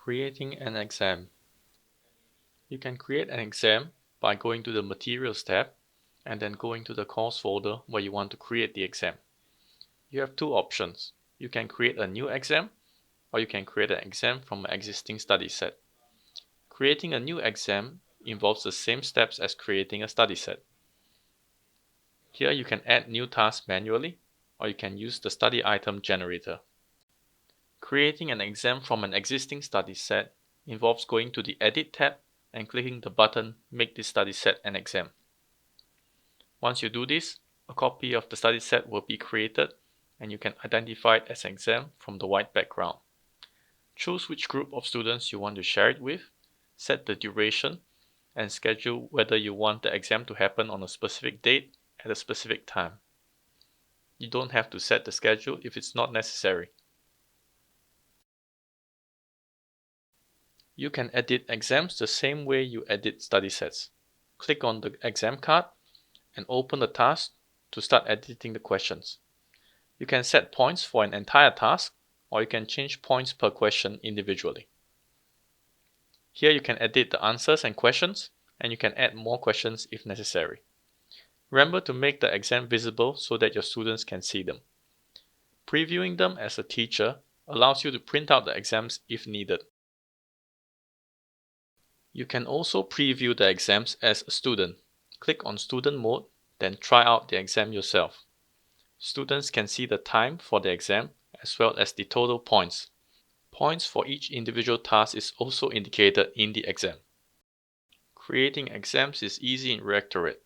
Creating an exam. You can create an exam by going to the Materials tab and then going to the course folder where you want to create the exam. You have two options. You can create a new exam or you can create an exam from an existing study set. Creating a new exam involves the same steps as creating a study set. Here you can add new tasks manually or you can use the study item generator. Creating an exam from an existing study set involves going to the Edit tab and clicking the button Make this study set an exam. Once you do this, a copy of the study set will be created and you can identify it as an exam from the white background. Choose which group of students you want to share it with, set the duration, and schedule whether you want the exam to happen on a specific date at a specific time. You don't have to set the schedule if it's not necessary. You can edit exams the same way you edit study sets. Click on the exam card and open the task to start editing the questions. You can set points for an entire task or you can change points per question individually. Here you can edit the answers and questions and you can add more questions if necessary. Remember to make the exam visible so that your students can see them. Previewing them as a teacher allows you to print out the exams if needed. You can also preview the exams as a student. Click on Student Mode, then try out the exam yourself. Students can see the time for the exam as well as the total points. Points for each individual task is also indicated in the exam. Creating exams is easy in Reactored.